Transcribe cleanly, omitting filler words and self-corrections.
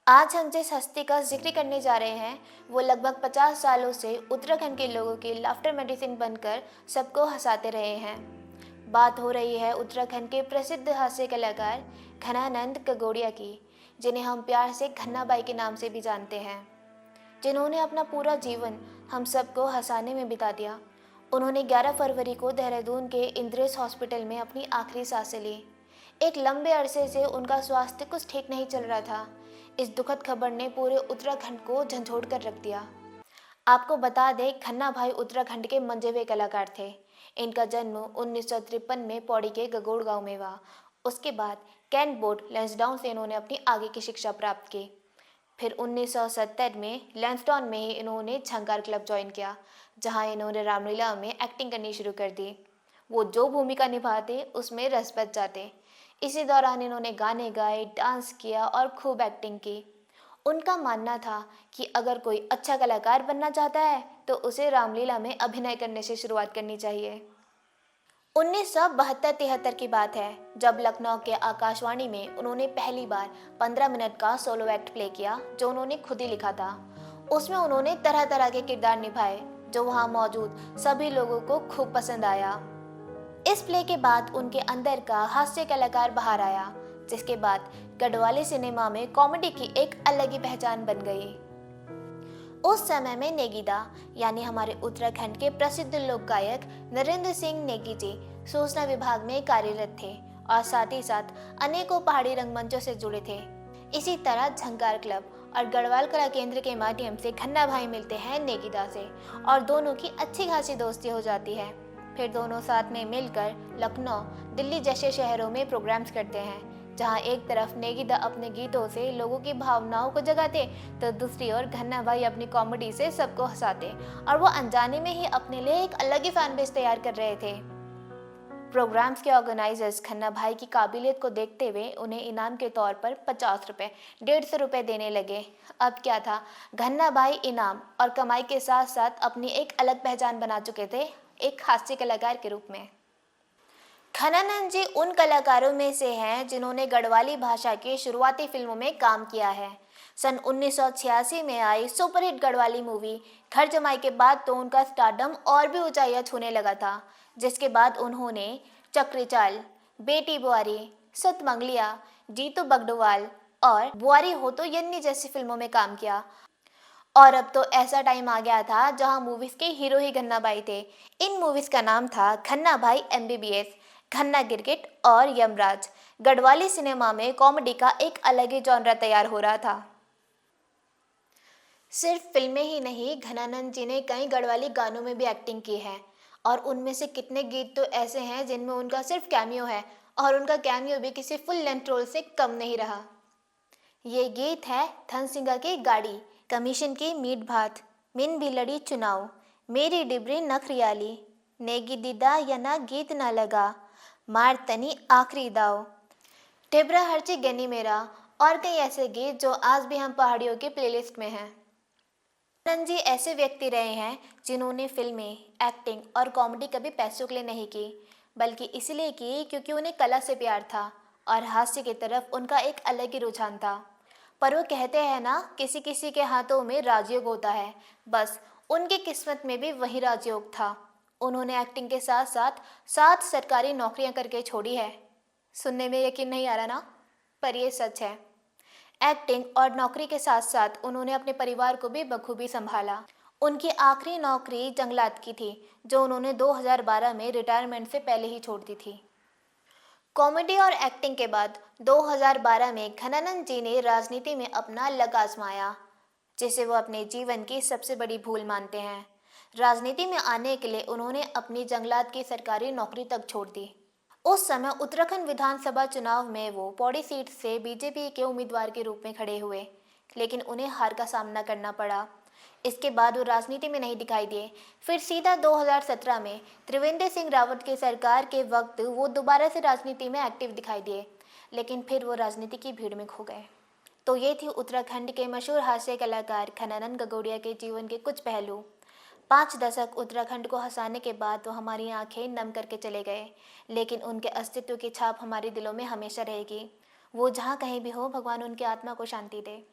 आज हम जिस हस्ती का जिक्र करने जा रहे हैं वो लगभग 50 सालों से उत्तराखंड के लोगों की लाफ्टर मेडिसिन बनकर सबको हंसाते रहे हैं। बात हो रही है उत्तराखंड के प्रसिद्ध हास्य कलाकार घनानंद कगोड़िया की, जिन्हें हम प्यार से घन्ना बाई के नाम से भी जानते हैं, जिन्होंने अपना पूरा जीवन हम सबको हंसाने में बिता दिया। उन्होंने 11 फरवरी को देहरादून के इंद्रेश हॉस्पिटल में अपनी आखिरी सांसें ली। एक लंबे अरसे से उनका स्वास्थ्य कुछ ठीक नहीं चल रहा था। इस दुखद खबर ने पूरे उत्तराखंड को झंझोड़ कर रख दिया। आपको बता दें, खन्ना भाई उत्तराखंड के मंजे हुए कलाकार थे। इनका जन्म 1953 में पौड़ी के गगोड़ गांव में हुआ। उसके बाद कैंट बोर्ड लैंसडाउन से इन्होंने अपनी आगे की शिक्षा प्राप्त की। फिर 1970 में लैंसडाउन में ही इन्होंने झंकार क्लब ज्वाइन किया, जहां इन्होंने रामलीला में एक्टिंग करनी शुरू कर दी। वो जो भूमिका निभाते उसमें रस बच जाते। इसी दौरान इन्होंने गाने गाए, डांस किया और खूब एक्टिंग की। उनका मानना था कि अगर कोई अच्छा कलाकार बनना चाहता है तो उसे रामलीला में अभिनय करने से शुरुआत करनी चाहिए। 1972-73 की बात है, जब लखनऊ के आकाशवाणी में उन्होंने पहली बार 15 मिनट का सोलो एक्ट प्ले किया, जो उन्होंने खुद ही लिखा था। उसमें उन्होंने तरह तरह के किरदार निभाए, जो वहां मौजूद सभी लोगों को खूब पसंद आया। इस प्ले के बाद उनके अंदर का हास्य कलाकार बाहर आया, जिसके बाद गढ़वाली सिनेमा में कॉमेडी की एक अलग ही पहचान बन गई। उस समय में नेगीदा यानी हमारे उत्तराखंड के प्रसिद्ध लोक गायक नरेंद्र सिंह नेगी जी सूचना विभाग में कार्यरत थे और साथ ही साथ अनेकों पहाड़ी रंगमंचों से जुड़े थे। इसी तरह झंकार क्लब और गढ़वाल कला केंद्र के माध्यम से खन्ना भाई मिलते हैं नेगीदा से और दोनों की अच्छी खासी दोस्ती हो जाती है। फिर दोनों साथ में मिलकर लखनऊ, दिल्ली जैसे शहरों में प्रोग्राम्स करते हैं, जहां एक तरफ नेगीदा अपने गीतों से लोगों की भावनाओं को जगाते तो दूसरी ओर घन्ना भाई अपनी कॉमेडी से सबको हंसाते और वो अनजाने में ही अपने लिए एक अलग ही फैन बेस तैयार कर रहे थे। प्रोग्राम्स के ऑर्गेनाइजर्स खन्ना भाई की काबिलियत को देखते हुए उन्हें इनाम के तौर पर 50 रुपये, 150 रुपये देने लगे। अब क्या था, घन्ना भाई इनाम और कमाई के साथ साथ अपनी एक अलग पहचान बना चुके थे, एक हास्य कलाकार के रूप में। घनानंद जी उन कलाकारों में से हैं जिन्होंने गढ़वाली भाषा की शुरुआती फिल्मों में काम किया है। सन 1986 में आई सुपरहिट गढ़वाली मूवी घर जमाई के बाद तो उनका स्टारडम और भी ऊंचाइयां छूने लगा था, जिसके बाद उन्होंने चक्री चाल, बेटी बुआरी, सतमंगलिया, जीतू बगडोवाल और बुआरी हो तो यन्नी जैसी फिल्मों में काम किया। और अब तो ऐसा टाइम आ गया था जहां मूवीज के हीरो ही घन्ना भाई थे। इन मूवीज का नाम था घन्ना भाई MBBS, घन्ना गिरगिट और यमराज। गढ़वाली सिनेमा में कॉमेडी का एक अलग ही जॉनरा तैयार हो रहा था। सिर्फ फिल्में ही नहीं, घनानंद जी ने कई गढ़वाली गानों में भी एक्टिंग की है और उनमें से कितने गीत तो ऐसे हैं जिनमें उनका सिर्फ कैमियो है और उनका कैमियो भी किसी फुल लेंथ रोल से कम नहीं रहा। ये गीत है धन सिंह की गाड़ी, कमीशन की मीट भात, मिन भी लड़ी चुनाव, मेरी डिबरी नखरियाली, नेगी दीदा या ना गीत ना लगा, मार तनी आखिरी दाव, टिबरा हरची गनी मेरा और कई ऐसे गीत जो आज भी हम पहाड़ियों की प्लेलिस्ट में हैं। आनंद जी ऐसे व्यक्ति रहे हैं जिन्होंने फिल्में, एक्टिंग और कॉमेडी कभी पैसों के लिए नहीं की, बल्कि इसलिए की क्योंकि उन्हें कला से प्यार था और हास्य की तरफ उनका एक अलग ही रुझान था। पर वो कहते हैं ना, किसी किसी के हाथों में राजयोग होता है, बस उनकी किस्मत में भी वही राजयोग था। उन्होंने एक्टिंग के साथ साथ 7 सरकारी नौकरियां करके छोड़ी है। सुनने में यकीन नहीं आ रहा ना, पर ये सच है। एक्टिंग और नौकरी के साथ साथ उन्होंने अपने परिवार को भी बखूबी संभाला। उनकी आखिरी नौकरी जंगलात की थी, जो उन्होंने 2012 में रिटायरमेंट से पहले ही छोड़ दी थी। कॉमेडी और एक्टिंग के बाद 2012 में घनानंद जी ने राजनीति में अपना लक आजमाया, जिसे वो अपने जीवन की सबसे बड़ी भूल मानते हैं। राजनीति में आने के लिए उन्होंने अपनी जंगलात की सरकारी नौकरी तक छोड़ दी। उस समय उत्तराखंड विधानसभा चुनाव में वो पौड़ी सीट से बीजेपी के उम्मीदवार के रूप में खड़े हुए, लेकिन उन्हें हार का सामना करना पड़ा। इसके बाद वो राजनीति में नहीं दिखाई दिए। फिर सीधा 2017 में त्रिवेंद्र सिंह रावत की सरकार के वक्त वो दोबारा से राजनीति में एक्टिव दिखाई दिए, लेकिन फिर वो राजनीति की भीड़ में खो गए। तो ये थी उत्तराखंड के मशहूर हास्य कलाकार घनानंद गगोड़िया के जीवन के कुछ पहलू। 5 दशक उत्तराखंड को हंसाने के बाद वो हमारी आंखें नम करके चले गए, लेकिन उनके अस्तित्व की छाप हमारे दिलों में हमेशा रहेगी। वो जहाँ कहीं भी हो, भगवान उनकी आत्मा को शांति दे।